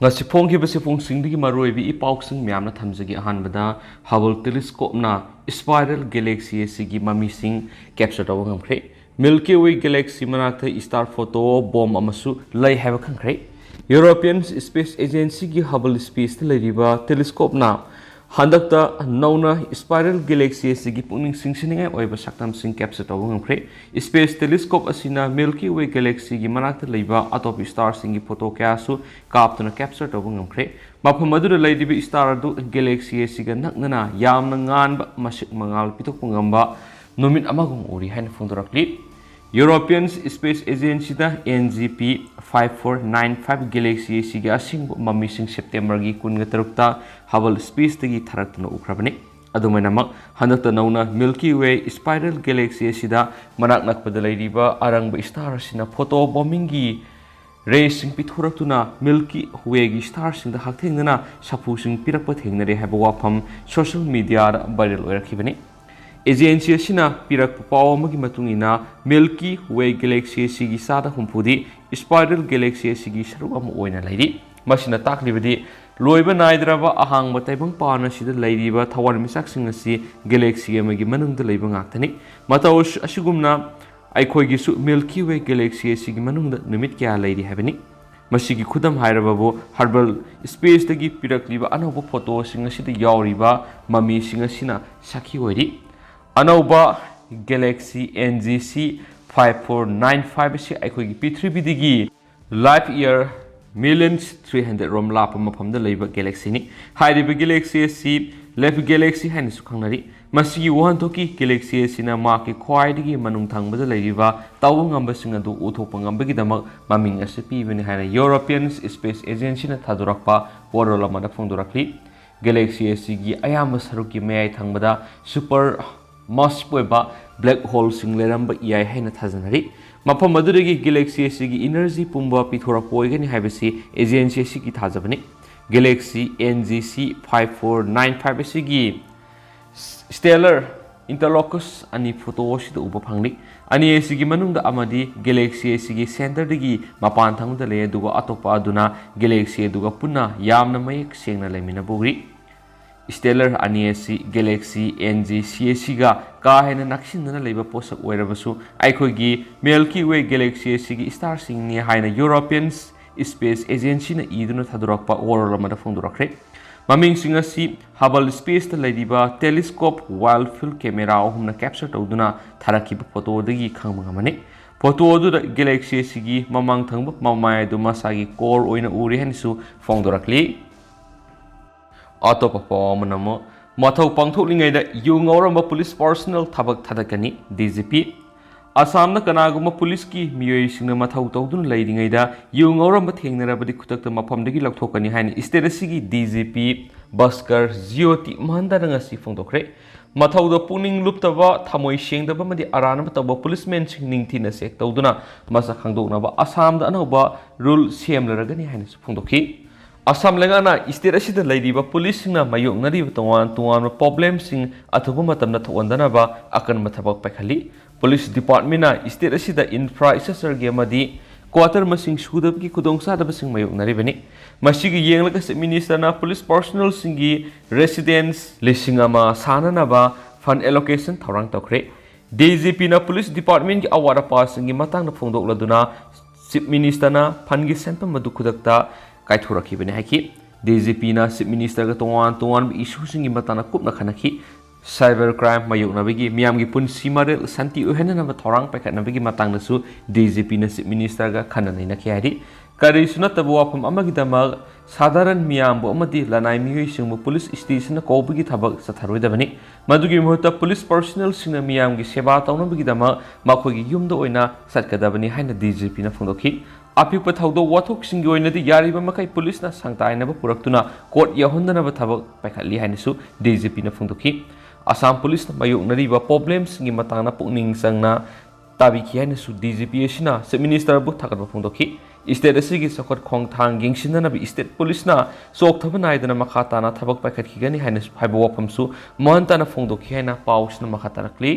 ngasi phongkhibasi phongsingi maroibi ipausing myamna thamjagi ahanbada Hubble telescope na spiral galaxy asigi mamising capture taw ngamkhre Milky Way galaxy manakta star photo bomb amasu lai haba khangkhre European Space Agency gi Hubble space leriba telescope na handakta nauna spiral galaxy asigi puning singsiningai oiba saktam sing capture taw ngamkhre space telescope asina Milky Way galaxy gi manakta leiba atop star singi photo kya su kaptuna capture taw ngamkhre mafam adura leidiba star adu galaxy asiga naknana yamna nganba masik mangal pitok ngamba numit amagum uri hain phondorakli European Space Agency da NGP 5495 galaxy asiga asing mamising September gi kun gatarukta Hubble space tagi tharatna ukrabani adumainamak handakta nauna Milky Way spiral galaxy asida manak nakpada leiriba arangba star asina photo bombing gi racing pithurakuna Milky Way gi star sing da hakthengna sapu sing pirakpa thengnare haba wafam social media viral oirakhibani Agency asina pirak paw amagi matungina Milky Way galaxy asigi sada humpudi spiral galaxy asigi saru am oina lairi masina taklibadi loiba naidraba ahang mataibang paana sida lairiba thawar misak sing asi galaxy amagi manungda leiba ngaktani mataus asigumna aikhoigi su Milky Way galaxy asigi manungda numit kya lairi habani masigi khudam hairababu Hubble space tagi pirakliba anoba photo sing asida yauriba mami sing asina sakhi oiri Anauba Galaxy NGC 5495 si aikhoigi P3B life year millions 300 rom lapa mafamda leiba galaxy ni hairiba galaxy si left galaxy hain su khangnari masigi wantoki galaxy sina maki khwaidigi manung thangbada leiriba tawung ngamba singa du uthopa ngambagi damak maming ase pibani haina European Space Agency na thadurakpa warol amada phongdorakli galaxy asigi ayama saruki mayai thangbada super mass poiba black hole sing leramba iai haina thajanari mafam maduregi galaxy asigi energy pumba pithora poigani haibasi agency asigi thajabani galaxy NGC 5495 asigi stellar interlocus ani photo sida uba phangni ani asigi manungda amadi galaxy asigi center digi mapan thangda le duga atopa aduna galaxy duga punna yamna mayek sengna lemina bugri Stellar Aniasi Galaxy NGC siga kahena naksinna leiba posak oirabasu aikhoigi Milky Way Galaxy sigi star sing ni haina European Space Agency na iduna thadurakpa warolama phongdorakre maming singa si Hubble space ta leidiba telescope wide field camera ohumna capture tawduna tharakiba photo dagi khangmangamani photo du Galaxy sigi mamang thangba mamai du masagi core oina uri hansu phongdorakli Auto performance Mathau pangthoklingai da yungoramba police personnel thabak thadakani DGP Assam na kanaguma police ki miyoi singna mathau tawdun leiringai da yungoramba thengnarabadi khutakta mafamdagi lakthokani haini state asigi DGP Baskar Jyoti Mahanda ngasi phongdokre mathau da puning luptaba thamoi sengdaba madi arana tawba policemen sing ningthina sek tawduna masa khangdoknaba Assam da anoba rule semlaragani haini phongdokhi Assam lengana state asida leiriba police singna mayok nariba tuan problem sing athuba matamna thondana ba akan mathabak pakhali police department na state asida infrastructure ge amadi quarter masing sudab ki kudongsa da sing mayok naribani masigi yenglaga minister na police personnel singi residents lisingama sanana ba fund allocation thorang tokre DGP na police department ki awara pasingi matang na phongdok laduna chief minister na fund gi senpam madu khudakta kaithurakhibani haki DGP na chief minister ga tuan issue singi matana kupna khanaki cyber crime mayoknabagi miyamgi punsi marel santi ohena na thorang paikhatnabagi matang nasu DGP na chief minister ga khananai na khiyari kari sunatabu wafam amagi damag sadaran miyambo amadi lanai miyoi singmu police station na kobagi thabak satharoidabani madugi muhta police personnel singna miyamgi seba tawnabagi damag makhogi yumda oina satkadabani haina DGP na phongdokhi apikpa thawdo wathok singi oinadi yariba makai police na sangtainaba puraktuna court yahondanaba thabak paikhatli hainasu DGP na phongdokhi Assam police na mayoknariba problems ngi matangna pukning sangna tabi ki hainasu DGP asina chief minister bu thakatba phongdokhi state asigi sakot khongthang gingsinna bi state police na sok thaba naidana makhata na thabak paikhatkigani hainasu haiba wapamsu mohantana phongdokhi haina pausna makhatanakli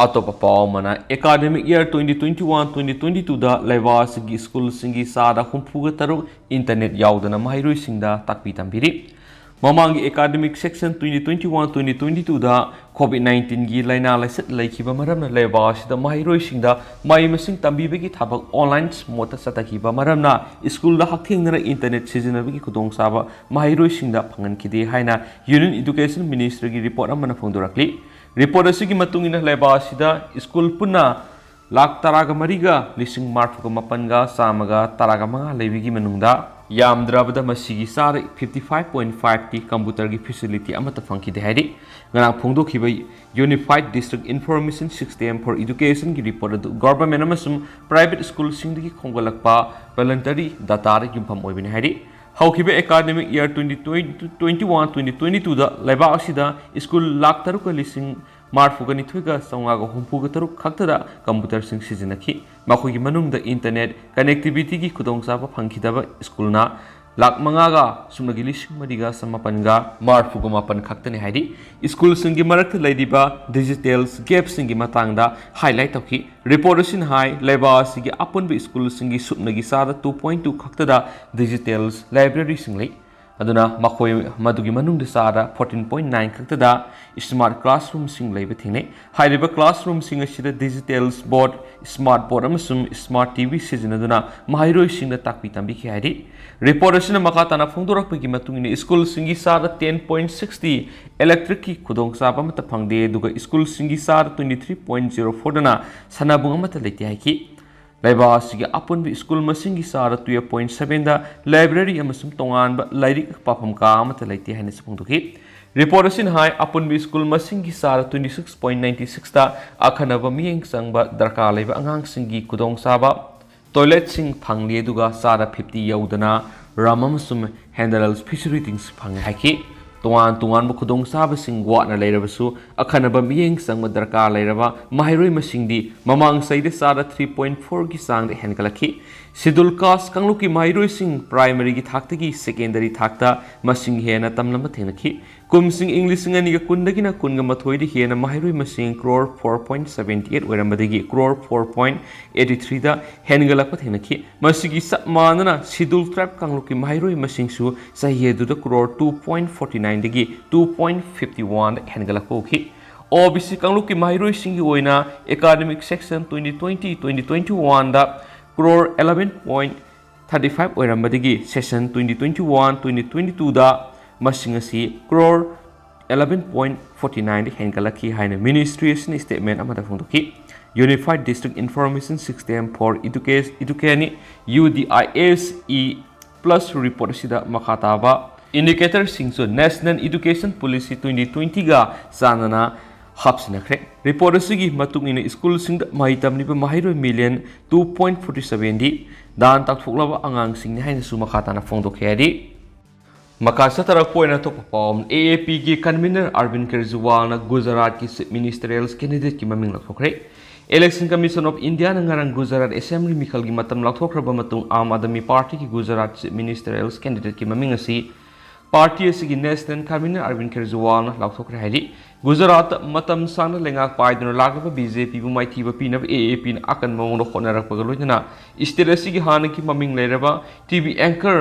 अतोप पाव मना academic year 2021-2022 दा लेवासगी school सिंगी सादा हुंफुगा तरुक internet याउदना महिरोई सिंगदा ताकपी तंबिरी ममांगी academic section 2021-2022 दा कोविड-19 गी लाइना लाइसत लाइखिबा मरमना लेवासिदा महिरोई सिंगदा माइ मसिंग तंबीबगी थाबक online Mota सतखिबा मरमना school दा हकथेंगना internet सिजनबगी खुदोंग साबा महिरोई सिंगदा फंगनखिदे हाइना union education ministry गी report अमना फोंदोरकली report असिगी मतुंगिना लेबासिदा school पुना लाख तरागा मरिगा लिसिंग मार्फुगा मपनगा सामगा तरागा मंगा लेबिगी मनुंगदा यामद्राबदा मसिगी सार 55.5 की कंप्यूटर की फैसिलिटी अमता फंखिदे हाइदि ngana phongdokhiba unified district information system for education की रिपोर्ट अदु गवर्नमेंट अमसुम प्राइवेट स्कूल सिंगदगी खोंगलकपा वॉलंटरी डाटा रे युमफम ओइबिने हाइदि हौखिबे एकाडेमिक ईयर 2021-2022 दा लेबा असिदा स्कूल लाख तरुक लिसिंग मार्फुगा निथुगा सौंगागा हुंफुगा तरुक खक्तदा कंप्यूटर सिंग सिजनखि मखोगी मनुंगदा इंटरनेट कनेक्टिविटी की खुदोंसाबा फंखिदबा स्कूलना लाख मंगागा सुमनगी लिसिंग मरिगा समापनगा मार्फुगा मापन खक्तने हाइदि स्कूल सिंगी मरक्त लैदिबा डिजिटल्स गैप सिंगी मतंगदा हाइलाइट तौखि रिपोर्ट सिन हाई लेबा सिगी अपुनबे स्कूल सिंगी सुमनगी सादा 2.2 खक्तदा डिजिटल्स लाइब्रेरी सिंग लै अदुना मखोय मदुगी मनुंग सादा 14.9 खक्तदा स्मार्ट क्लासरूम सिंग लैबे थिंगने हाइरिबा क्लासरूम सिंग असिदा डिजिटल्स बोर्ड स्मार्ट बोर्ड अमसुम स्मार्ट टीवी सिजनदुना महिरोय सिंग ताकपी तंबी खिहाइदि रिपोर्ट असिना मकाताना फोंदोरकपगी मतुंगिने स्कूल सिंगी सादा 10.60 इलेक्ट्रिक की खुदोंग साबा मत फंगदे दुगा स्कूल सिंगी सादा 23.04 दना सनाबुंग मत लेते हाइकि लेबासिगी अपुनबी स्कूल मसिंगी सारा 12.7 दा लाइब्रेरी अमसुम तोंगानबा लाइरिक पाफम का अमत लेते हाइने सपोंदोखि रिपोर्ट असिन हाई अपुनबी स्कूल मसिंगी सारा 26.96 दा अखनबा मियेंग संगबा दरकार लेबा अंगांग सिंगी खुदोंग साबा टॉयलेट सिंग फंगले दुगा सारा 50 यौदना राम अमसुम हैंडल्स फैसिलिटीज फंगे हाइकि तोंगान तोंगान खुदोंग साबसिंग वाटना लेरबसु अखनबा मियेंग संग दरकार लेरबा महिरोई मसिंगदी ममांग सैदे सारा 3.4 की सांग हेनगलखि शेड्यूल कास्ट कांगलुकी महिरोई सिंग प्राइमरी की थाक्तगी सेकेंडरी थाक्ता मसिंग हेना तमलम थेनखि कुमसिंग इंग्लिश सिंगनी कुंदगिना कुनगा मथोइदि हेना महिरोई मसिंग क्रोर 4.78 ओरमबदगी क्रोर 4.83 दा हेनगलक थेनखि मसिगी समान शेड्यूल ट्राइब कांगलुकी महिरोई मसिंगसु सहियेदुदा क्रोर 2.49 दगी 2.51 हेनगलक ओखि ओबीसी कांगलुकी महिरोई सिंगी ओइना एकाडेमिक सेक्शन 2020-2021 दा क्रोर 11.35 ओरमबदगी सेशन 2021-2022 दा मसिंगसी क्रोर 11.49 हेनगलखि हाइना मिनिस्ट्रियसन स्टेटमेंट अमदा फोंदोखि unified district information system for education UDISE plus report सिदा मखाताबा इंडिकेटर सिंगसु नेशनल एजुकेशन पॉलिसी 2020 गा सानना हापसिनखरे रिपोर्ट असिगी मतुंगिन स्कूल सिंग माहि तमनिबा महिरोय मिलियन 2.47 दी दान ताकथोक्लबा अंगांग सिंगनि हाइनसु मखाताना फोंदोखेयादि मकासतरा कोइना तोपम AAP की कन्वीनर अरविंद केजरीवाल गुजरात की चीफ मिनिस्टरियल कैंडिडेट की ममिंग लखोखरे इलेक्शन कमीशन ऑफ इंडिया नंगारंग गुजरात असेंबली मिखल की मतम लखोखरबा मतुंग आम आदमी पार्टी की गुजरात चीफ मिनिस्टरियल कैंडिडेट की ममिंग असी पार्टी असिगी नेशनल कन्वीनर अरविंद केजरीवाल लखोखरे हाइदि गुजरात मतम सान लेंगाक पाइदुना लाखबा बीजेपी बु माइथीबा पीनब AAP न अकन मौंग खोनरकपगा लोइना स्टेट असिगी हानकी ममिंग लेरबा टीवी एंकर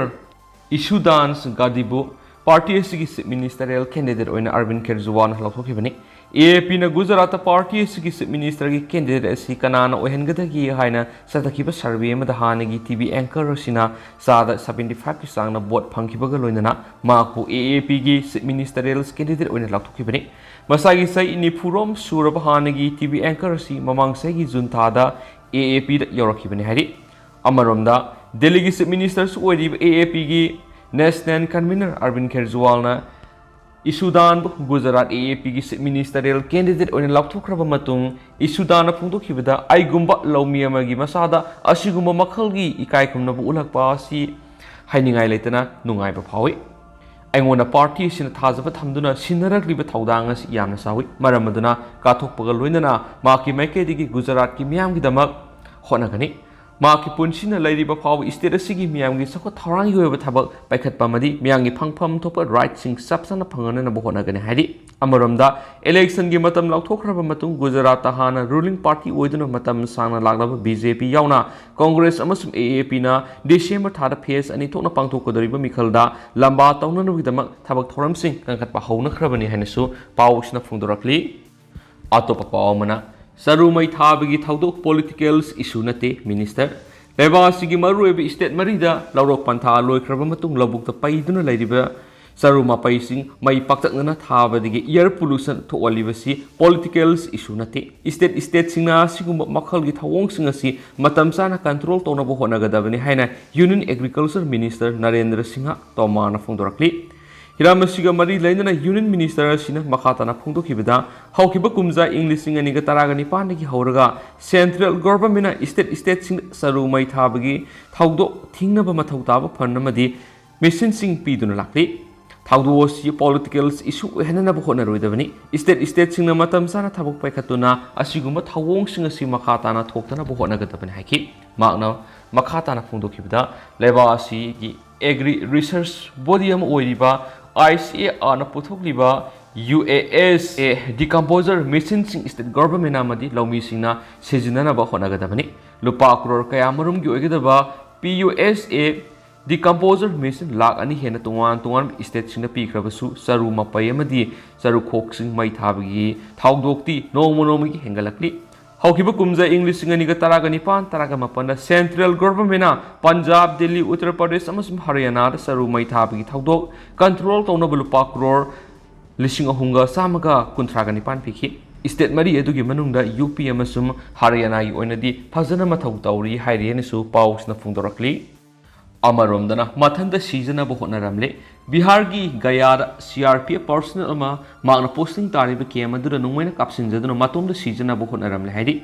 इशुदांस गादीबु पार्टी असिगी चीफ मिनिस्टरियल कैंडिडेट ओइना अरविंद केजरीवाल लखोखिबनि AAP न गुजरात पार्टी असिगी चीफ मिनिस्टर की कैंडिडेट असि कनाना ओहनगदगी हाइना सतखिबा सर्वे अमदा हानगी टीवी एंकर असिना सादा 75 की सांगना वोट फंखिबगा लोइना माखु AAP की चीफ मिनिस्टरियल कैंडिडेट ओइना लखोखिबनि मसागी सै निफुरोम सुरब हानगी टीवी एंकर असि ममांगसैगी जुन थादा AAP दा यौरखिबनि हाइदि अमरोमदा दिल्ली की चीफ मिनिस्टर AAP की national convener Arvind Kejriwal Isudan Gujarat AAP की चीफ मिनिस्टरियल कैंडिडेट लाथोख्रब इशुदान फोंदोखिबदा आइगुम्बा लौमी अमगी मसादा असिगुम्बा मखलगी इकाय खुमनब उलकपा असि हाइनिंगाय लेतना नुंगाइबा फावि अइंगोना पार्टी सिना थाजबा थमदुना सिनरकलिबा थौदांग असि यामना सावि मरमदुना काथोकपगा लोइनना माकी माइकेदिगी गुजरात की मियामगी दमक होनगनी ꯃꯍꯥꯛꯀꯤ ꯄꯨꯟꯁꯤꯅ ꯂꯩꯔꯤꯕ ꯐꯥꯎꯕ ꯏꯁꯇꯦꯠ ꯑꯁꯤꯒꯤ ꯃꯤꯌꯥꯝꯒꯤ ꯆꯥꯎꯈꯠ ꯊꯧꯔꯥꯡꯒꯤ ꯑꯣꯏꯕ ꯊꯕꯛ ꯄꯥꯏꯈꯠꯄ ꯑꯃꯗꯤ ꯃꯤꯌꯥꯝꯒꯤ ꯐꯪꯐꯝ ꯊꯣꯛꯄ ꯔꯥꯏꯠꯁꯤꯡ ꯆꯞ ꯆꯥꯅ ꯐꯪꯍꯟꯅꯕ ꯍꯣꯠꯅꯒꯅꯤ ꯍꯥꯏꯔꯤ ꯑꯃꯔꯣꯝꯗ ꯏꯂꯦꯛꯁꯟꯒꯤ ꯃꯇꯝ ꯂꯥꯎꯊꯣꯛꯈ꯭ꯔꯕ ꯃꯇꯨꯡ ꯒꯨꯖꯔꯥꯠꯇ ꯍꯥꯟꯅ ꯔꯨꯂꯤꯡ ꯄꯥꯔꯇꯤ ꯑꯣꯏꯗꯨꯅ ꯃꯇꯝ ꯁꯥꯡꯅ ꯂꯥꯛꯂꯕ BJP ꯌꯥꯎꯅ ꯀꯣꯡꯒ꯭ꯔꯦꯁ ꯑꯃꯁꯨꯡ AAPꯅ ꯗꯤꯁꯦꯝꯕꯔ ꯊꯥꯗ ꯐꯦꯁ ꯑꯅꯤ ꯊꯣꯛꯅ ꯄꯥꯡꯊꯣꯛꯀꯗꯧꯔꯤꯕ ꯃꯤꯈꯜꯗ ꯂꯝꯕꯥ ꯇꯧꯅꯅꯕꯒꯤꯗꯃꯛ ꯊꯕꯛ ꯊꯧꯔꯝꯁꯤꯡ ꯀꯟꯈꯠꯄ ꯍꯧꯅꯈ꯭ꯔꯕꯅꯤ ꯍꯥꯏꯅꯁꯨ ꯄꯥꯎ ꯑꯁꯤꯅ ꯐꯣꯡꯗꯣꯔꯛꯂꯤ ꯑꯇꯣꯞꯄ ꯄꯥꯎ ꯑꯃꯅ ꯆꯔꯨꯃꯩ ꯊꯥꯕꯒꯤ ꯊꯧꯗꯣꯛ ꯄꯣꯂꯤꯇꯤꯀꯦꯜ ꯏꯁꯨ ꯅꯠꯇꯦ ꯃꯤꯅꯤꯁꯇꯔ ꯂꯩꯕꯥꯛ ꯑꯁꯤꯒꯤ ꯃꯔꯨꯑꯣꯏꯕ ꯏꯁꯇꯦꯠ ꯃꯔꯤꯗ ꯂꯧꯔꯣꯛ ꯄꯟꯊꯥ ꯂꯣꯏꯈ꯭ꯔꯕ ꯃꯇꯨꯡ ꯂꯧꯕꯨꯛꯇ ꯄꯩꯗꯨꯅ ꯂꯩꯔꯤꯕ ꯆꯔꯨ ꯃꯄꯩꯁꯤꯡ ꯃꯩ ꯄꯥꯛꯇꯛꯅꯅ ꯊꯥꯕꯗꯒꯤ ꯏꯌꯔ ꯄꯣꯂꯨꯁꯟ ꯊꯣꯛꯍꯜꯂꯤꯕꯁꯤ ꯄꯣꯂꯤꯇꯤꯀꯦꯜ ꯏꯁꯨ ꯅꯠꯇꯦ ꯏꯁꯇꯦꯠꯁꯤꯡꯅ ꯑꯁꯤꯒꯨꯝꯕ ꯃꯈꯜꯒꯤ ꯊꯧꯑꯣꯡꯁꯤꯡ ꯑꯁꯤ ꯃꯇꯝ ꯆꯥꯅ ꯀꯟꯇ꯭ꯔꯣꯜ ꯇꯧꯅꯕ ꯍꯣꯠꯅꯒꯗꯕꯅꯤ ꯍꯥꯏꯅ union agriculture minister Narendra Singh ꯇꯣꯃꯔꯅ ꯐꯣꯡꯗꯣꯔꯛꯂꯤ ꯍꯤꯔꯝ ꯑꯁꯤꯒ ꯃꯔꯤ ꯂꯩꯅꯅ ꯌꯨꯅꯤꯌꯟ ꯃꯤꯅꯤꯁꯇꯔ ꯑꯁꯤꯅ ꯃꯈꯥ ꯇꯥꯅ ꯐꯣꯡꯗꯣꯛꯈꯤꯕꯗ ꯍꯧꯈꯤꯕ ꯀꯨꯝꯖꯥ ꯏꯪ 2019ꯗꯒꯤ ꯍꯧꯔꯒ ꯁꯦꯟꯇ꯭ꯔꯦꯜ ꯒꯣꯚꯔꯟꯃꯦꯟꯠꯅ ꯏꯁꯇꯦꯠꯁꯤꯡꯗ ꯆꯔꯨ ꯃꯩ ꯊꯥꯕꯒꯤ ꯊꯧꯗꯣꯛ ꯊꯤꯡꯅꯕ ꯃꯊꯧ ꯇꯥꯕ ꯐꯟ ꯑꯃꯗꯤ ꯃꯦꯁꯤꯟꯁꯤꯡ ꯄꯤꯗꯨꯅ ꯂꯥꯛꯂꯤ ꯊꯧꯗꯣꯛ ꯑꯁꯤ ꯄꯣꯂꯤꯇꯤꯀꯦꯜ ꯏꯁꯨ ꯑꯣꯏꯍꯟꯅꯕ ꯍꯣꯠꯅꯔꯣꯏꯗꯕꯅꯤ ꯏꯁꯇꯦꯠꯁꯤꯡꯅ ꯃꯇꯝ ꯆꯥꯅ ꯊꯕꯛ ꯄꯥꯏꯈꯠꯇꯨꯅ ꯑꯁꯤꯒꯨꯝꯕ ꯊꯧꯑꯣꯡꯁꯤꯡ ꯑꯁꯤ ꯃꯈꯥ ꯇꯥꯅ ꯊꯣꯛꯇꯅꯕ ꯍꯣꯠꯅꯒꯗꯕꯅꯤ ꯍꯥꯏꯈꯤ ꯃꯍꯥꯛꯅ ꯃꯈꯥ ꯇꯥꯅ ꯐꯣꯡꯗꯣꯛꯈꯤꯕꯗ ꯂꯩꯕꯥꯛ ꯑꯁꯤꯒꯤ ꯑꯦꯒ꯭ꯔꯤ ꯔꯤꯁꯔꯁ ꯕꯣꯗꯤ ꯑꯃ ꯑꯣꯏꯔꯤꯕ ICARꯅ ꯄꯨꯊꯣꯛꯂꯤꯕ UASA ꯗꯤꯀꯝꯄꯣꯖꯔ ꯃꯦꯁꯤꯟꯁꯤꯡ ꯏꯁꯇꯦꯠ ꯒꯣꯚꯔꯟꯃꯦꯟꯠ ꯑꯃꯗꯤ ꯂꯧꯃꯤꯁꯤꯡꯅ ꯁꯤꯖꯤꯟꯅꯅꯕ ꯍꯣꯠꯅꯒꯗꯕꯅꯤ ꯂꯨꯄꯥ ꯀ꯭ꯔꯣꯔ ꯀꯌꯥꯃꯔꯨꯝꯒꯤ ꯑꯣꯏꯒꯗꯕ PUSA ꯗꯤꯀꯝꯄꯣꯖꯔ ꯃꯦꯁꯤꯟ ꯂꯥꯈ 2 ꯍꯦꯟꯅ ꯇꯣꯉꯥꯟꯕ ꯏꯁꯇꯦꯠꯁꯤꯡꯗ ꯄꯤꯈ꯭ꯔꯕꯁꯨ ꯆꯔꯨ ꯃꯄꯩ ꯑꯃꯗꯤ ꯆꯔꯨꯈꯣꯛꯁꯤꯡ ꯃꯩ ꯊꯥꯕꯒꯤ ꯊꯧꯗꯣꯛꯇꯤ ꯅꯣꯡꯃꯒꯤ ꯍꯦꯟꯒꯠꯂꯛꯂꯤ ꯍꯧꯈꯤꯕ ꯀꯨꯝꯖꯥ ꯏꯪ 2019-18ꯗ ꯁꯦꯟꯇ꯭ꯔꯦꯜ ꯒꯣꯚꯔꯟꯃꯦꯟꯠꯅ ꯄꯟꯖꯥꯕ ꯗꯤꯜꯂꯤ ꯎꯠꯇꯔ ꯄ꯭ꯔꯗꯦꯁ ꯑꯃꯁꯨꯡ ꯍꯔꯤꯌꯥꯅꯥꯗ ꯆꯔꯨ ꯃꯩ ꯊꯥꯕꯒꯤ ꯊꯧꯗꯣꯛ ꯀꯟꯇ꯭ꯔꯣꯜ ꯇꯧꯅꯕ ꯂꯨꯄꯥ ꯀ꯭ꯔꯣꯔ 3,197 ꯄꯤꯈꯤ ꯏꯁꯇꯦꯠ ꯃꯔꯤ ꯑꯗꯨꯒꯤ ꯃꯅꯨꯡꯗ UP ꯑꯃꯁꯨꯡ ꯍꯔꯤꯌꯥꯅꯥꯒꯤ ꯑꯣꯏꯅꯗꯤ ꯐꯖꯅ ꯃꯊꯧ ꯇꯧꯔꯤ ꯍꯥꯏꯔꯦꯅꯁꯨ ꯄꯥꯎꯁꯤꯅ ꯐꯣꯡꯗꯣꯔꯛꯂꯤ ꯑꯃꯔꯣꯝꯗꯅ ꯃꯊꯟꯇ ꯁꯤꯖꯅꯕ ꯍꯣꯠꯅꯔꯝꯂꯦ ꯕꯤꯍꯥꯔꯒꯤ ꯒꯌꯥꯗ CRPF ꯄꯔꯁꯅꯦꯜ ꯑꯃ ꯃꯍꯥꯛꯅ ꯄꯣꯁꯇꯤꯡ ꯇꯥꯔꯤꯕ ꯀꯦꯝ ꯑꯗꯨꯗ ꯅꯣꯡꯃꯩꯅ ꯀꯥꯞꯁꯤꯟꯖꯗꯨꯅ ꯃꯇꯣꯝꯗ ꯁꯤꯖꯅꯕ ꯍꯣꯠꯅꯔꯝꯂꯦ ꯍꯥꯏꯔꯤ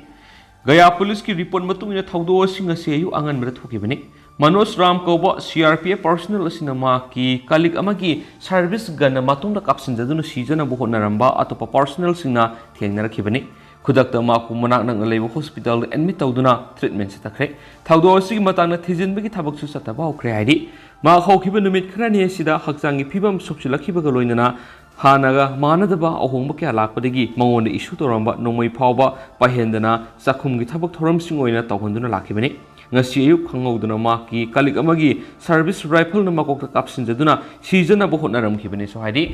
ꯒꯌꯥ ꯄꯨꯂꯤꯁꯀꯤ ꯔꯤꯄꯣꯔꯠ ꯃꯇꯨꯡ ꯏꯟꯅ ꯊꯧꯗꯣꯛ ꯑꯁꯤ ꯉꯁꯤ ꯑꯌꯨꯛ ꯑꯉꯟꯕꯗ ꯊꯣꯛꯈꯤꯕꯅꯤ ꯃꯅꯣꯖ ꯔꯥꯝ ꯀꯧꯕ CRPF ꯄꯔꯁꯅꯦꯜ ꯑꯁꯤꯅ ꯃꯍꯥꯛꯀꯤ ꯀꯂꯤꯛ ꯑꯃꯒꯤ ꯁꯔꯚꯤꯁ ꯒꯟꯅ ꯃꯇꯣꯝꯗ ꯀꯥꯞꯁꯤꯟꯖꯗꯨꯅ ꯁꯤꯖꯅꯕ ꯍꯣꯠꯅꯔꯝꯕ ꯑꯇꯣꯞꯄ ꯄꯔꯁꯅꯦꯜꯁꯤꯡꯅ ꯊꯦꯡꯅꯔꯛꯈꯤꯕꯅꯤ ꯈꯨꯗꯛꯇ ꯃꯍꯥꯛꯄꯨ ꯃꯅꯥꯛ ꯅꯛꯅ ꯂꯩꯕ ꯍꯣꯁꯄꯤꯇꯥꯜꯗ ꯑꯦꯗꯃꯤꯠ ꯇꯧꯗꯨꯅ ꯇ꯭ꯔꯤꯠꯃꯦꯟ ꯆꯠꯊꯈ꯭ꯔꯦ ꯊꯧꯗꯣꯛ ꯑꯁꯤꯒꯤ ꯃꯇꯥꯡꯗ ꯊꯤꯖꯤꯟꯕꯒꯤ ꯊꯕꯛꯁꯨ ꯆꯠꯊꯕ ꯍꯧꯈ꯭ꯔꯦ ꯍꯥꯏꯔꯤ ꯃꯍꯥꯛ ꯍꯧꯈꯤꯕ ꯅꯨꯃꯤꯠ ꯈꯔꯅꯤ ꯑꯁꯤꯗ ꯍꯛꯆꯥꯡꯒꯤ ꯐꯤꯕꯝ ꯁꯣꯛꯆꯤꯜꯂꯛꯈꯤꯕꯒ ꯂꯣꯏꯅꯅ ꯍꯥꯟꯅꯒ ꯃꯥꯟꯅꯗꯕ ꯑꯍꯣꯡꯕ ꯀꯌꯥ ꯂꯥꯛꯄꯗꯒꯤ ꯃꯉꯣꯟꯗ ꯏꯁꯨ ꯇꯧꯔꯝꯕ ꯅꯣꯡꯃꯩ ꯐꯥꯎꯕ ꯄꯥꯏꯍꯟꯗꯅ ꯆꯥꯛꯈꯨꯝꯒꯤ ꯊꯕꯛ ꯊꯧꯔꯝꯁꯤꯡ ꯑꯣꯏꯅ ꯇꯧꯍꯟꯗꯨꯅ ꯂꯥꯛꯈꯤꯕꯅꯤ ꯉꯁꯤ ꯑꯌꯨꯛ ꯈꯪꯍꯧꯗꯨꯅ ꯃꯍꯥꯛꯀꯤ ꯀꯂꯤꯛ ꯑꯃꯒꯤ ꯁꯔꯚꯤꯁ ꯔꯥꯏꯐꯜꯅ ꯃꯀꯣꯛꯇ ꯀꯥꯞꯁꯤꯟꯖꯗꯨꯅ ꯁꯤꯖꯅꯕ ꯍꯣꯠꯅꯔꯝꯈꯤꯕꯅꯤꯁꯨ ꯍꯥꯏꯔꯤ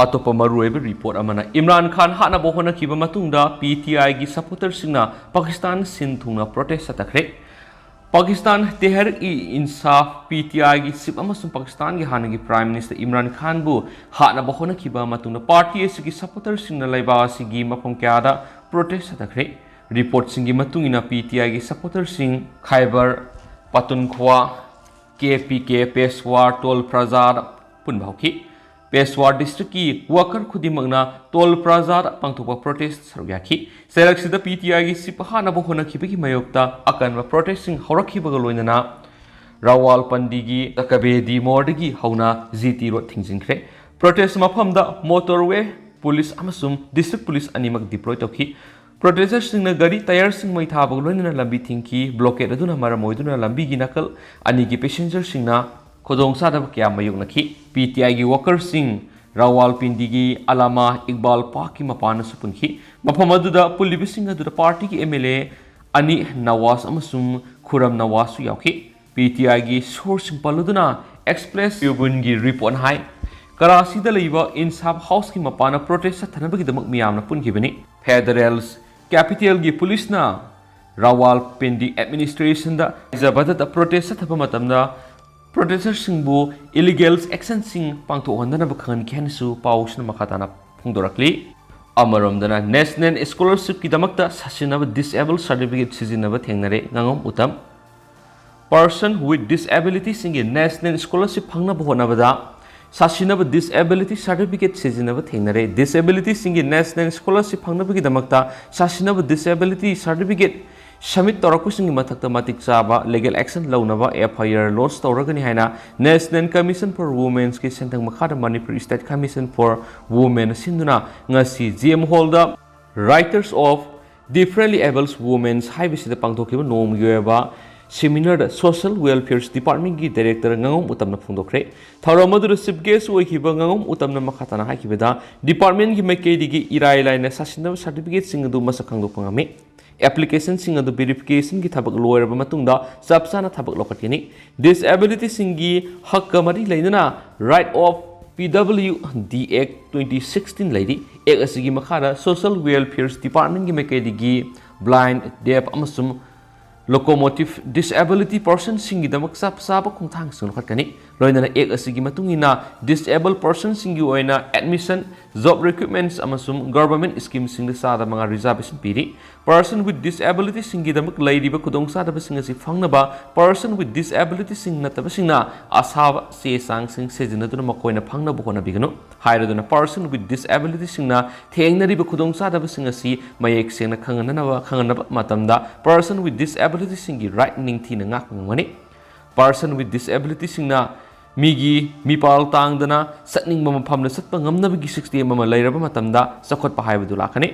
ꯑꯇꯣꯞꯄ ꯃꯔꯨꯑꯣꯏꯕ ꯔꯤꯄꯣꯔꯠ ꯑꯃꯅ ꯏꯝꯔꯥꯟ ꯈꯥꯟ ꯍꯥꯠꯅꯕ ꯍꯣꯠꯅꯈꯤꯕ ꯃꯇꯨꯡꯗ PTIꯒꯤ ꯁꯄꯣꯔꯇꯔꯁꯤꯡꯅ ꯄꯥꯀꯤꯁꯇꯥꯟ ꯁꯤꯟ ꯊꯨꯡꯅ ꯄ꯭ꯔꯣꯇꯦꯁ ꯆꯠꯊꯈ꯭ꯔꯦ पाकिस्तान तेहरीक-ई-इंसाफ PTI की चिफ अमसुंग पाकिस्तान की हानगी प्राइम मिनिस्टर इमरान खान बु हातनाब होनखिबा मतुंगना पार्टी असुगी सपोर्टर सिंगना लैबा असुगी मफम क्यादा प्रोटेस्ट चथखरे रिपोर्ट सिंगी मतुंगिना PTI की सपोर्टर सिंग Khyber Pakhtunkhwa KPK Peshawar toll plaza पुनबाउखि पेशवार डिस्ट्रिक्ट की वर्कर खुदिमगना टोल प्लाजा पांथोकपा प्रोटेस्ट सरुयाखि सेरक्सिदा PTI की चिफ हातनाब होनखिबगी मयोक्ता अकनबा प्रोटेस्टिंग हौरखिबगा लोइनना रावलपिंडी तकबेदी मोरदगी हौना GT रोड थिंजिंख्रे प्रोटेस्ट मफमदा मोटरवे पुलिस अमसुंग डिस्ट्रिक्ट पुलिस अनिमक डिप्लॉय तौखि प्रोटेस्टर्ससिंगना गाड़ी टायरसिंग मै थाबगा लोइनना लंबी थिंखि ब्लॉकेड अदुना मरम ओइदुना लंबीगी नकल अनिगी पैसेंजरसिंगना खोदोंग सादब क्या मयुकनखि PTI की वर्करसिंग रावलपिंडी की अलामा इकबाल पार्क की मपान सुपुनखि मफम अदुदा पुलिबिसिंग अदुदा पार्टी की MLA अनि नवाज अमसुंग खुरम नवाज याखि PTI की सोर्सिंग पलुदुना एक्सप्रेस ट्रिब्यून की रिपोर्ट हाई कराचीदा लैबा इंसाफ हाउस की मपान प्रोटेस्ट थनबगिदमक मियामना पुनखिबनि फेडरल कैपिटल की पुलिसना रावलपिंडी एडमिनिस्ट्रेशन दा जबदत प्रोटेस्ट थब मतमदा प्रोटेस्टर्ससिंगबु इलीगल एक्शनसिंग पांथोहनदनब खनखिहनसु पाउसना मखाताना फोंदोरक्ली अमरमदना नेशनल स्कॉलरशिप की दमकता सासिनब डिसेबल सर्टिफिकेट सिजिनब थेंगनरे ngangom utam person with disability singi national scholarship phangna होनबदा सासिनब disability certificate सिजिनब थेंगनरे disability singi national scholarship phangनबगी दमकता सासिनब disability certificate सबमिट तौरकुसिंग मथक्ता मतिक चाबा लीगल एक्शन लौनबा FIR लॉन्च तौरगनी हाइना नेशनल कमीशन फॉर वुमेन्स की सेंथंग मखादा Manipur state commission for women सिंदुना ngasi GM हॉल दा writers of differently able women haibisida pangthokhiba nomgi oiba seminar da social welfare department gi director ngangom utamna phungdokre thauramadu chief guest oikhiba ngangom utamna makhatana haikibeda department gi maikedi gi irai laina sasinna certificate sing adu masak khangdokpangame application sing adu verification gi thabak loiraba matungda chapsana thabak lokatini disability singi hakka mari lainana right of PWD Act 2016 lady Act asigi makhara social welfare department gi maikedi gi blind deaf amasum locomotive disability person singi damak sab khongthang sun khatkani loinana ek asigi matungina disabled person singi oina admission job recruitments amasum government scheme singi sada manga reservation piri person with disability singi damak laidiba khudong sada singa si phangnaba person with disability sing nataba singna asaba se sang sing sejinaduna makoina phangnabu hona bigano hairaduna person with disability singna thengnariba khudong sada singa si mayek sena khanganaba matamda person with disability singi right ning thina ngak ngani person with disability singna migi mipal tangdana satning mama phamna satpa ngamnabagi 60 mama lairaba matamda sakhot pa haibadu lakhani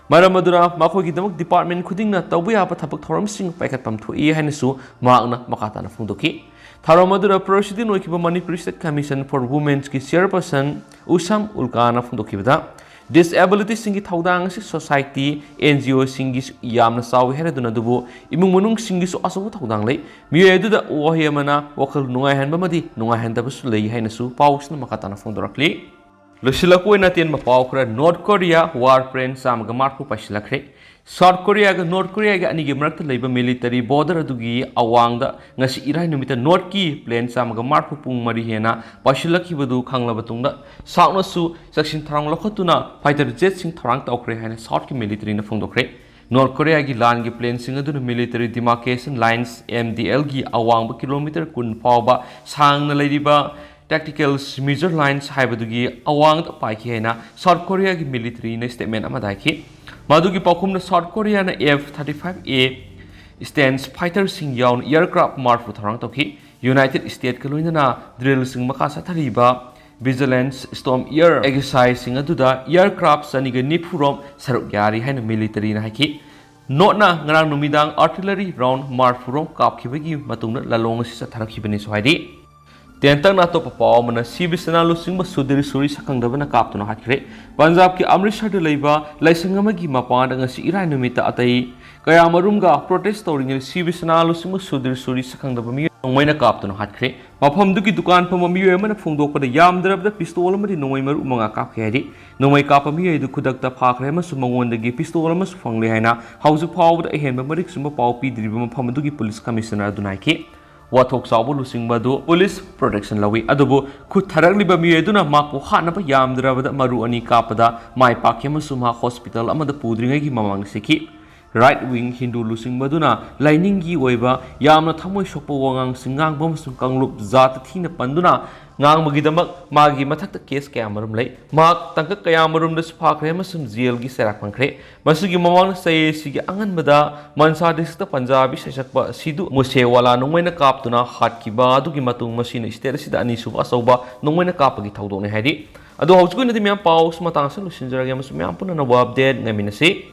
maramadura makhogi damak department khudingna tawya pa thabak thoram sing paikat pam thui hainasu maakna makatana phungdoki tharamadura president oikiba Manipur State Commission for Women's ki chairperson Usam Ulkana phungdokibada disability singi thaudang si society NGO singi yamna sawi heraduna dubu imung manung singi so asabu thaudang lei miyedu da ohiyamana wakal nungai hanba madi nungai handa basu lei hainasu pausna makatana phungdorakli Lusilako na tiyan mapawkra North Korea war friend samga marfu paisilakhre South Korea ga North Korea ga anigi marakta leiba military border adugi awangda ngasi irai numita North ki plane samga marfu pung mari hena paisilakhibadu khanglaba tungda South su section tharang lokhatuna fighter jet sing tharang tawkre hena South ki military na phungdokre North Korea gi land gi plane sing aduna military demarcation lines MDL gi awangba kilometer kun fawba sangna leidiba tactical major lines haibadugi awang paiki haina South Korea gi military na statement ama daiki madugi pakhumna South Korea na F-35A stands fighter sing yawn aircraft marfu tharang toki United States ka loina drill sing makasa thariba vigilance storm air exercise sing aduda aircraft saniga nipurom saruk yari haina military na haiki notna ngarang numidang artillery round marfurom kapkhibagi matungna lalong si sa tharakhibani sohaidi Tentang na to papaw mana sibisana lusing ba sudiri suri sakang dabana kaptuna hakre Punjab ki Amritsar de leiba laisangama gi mapan nga si irai numita atai kaya marumga protest tawring sibisana lusing ba sudiri suri sakang dabami nongmaina kaptuna hakre mafam duki dukan pama miyo mana phungdok pada yam darabda pistol amadi nongmai maru manga kap khari nongmai kap miyo du khudakta phakre ma su mangon dagi pistol ma su phangle haina hauju phawda ehenba marik sumba paw pi driba mafam duki police commissioner dunai ki Wathok sabu lusing badu police protection lawi adubu khut tharak liba mi eduna makpo hanaba yamdrabada maru ani kapada mai pakyama suma hospital amada pudringa gi mamang siki right wing Hindu lusing baduna lining gi oiba yamna thamoi sokpo wangang singang bom sung kanglup zat thina panduna ngang magidamak magi mathakta case kaya marum lei mak tangka kaya marum da sphakre masum jail gi serak pangkre masugi mamang sai sigi angan bada mansa districta Punjabi sesakba sidu musewala nongmaina kaptuna hatkiba adugi matung masina state sida ani suba asauba nongmaina kapagi thaudone haidi adu hauchku nadi myam paus matang sa lusinjara gi masum myam puna na update ngaminasi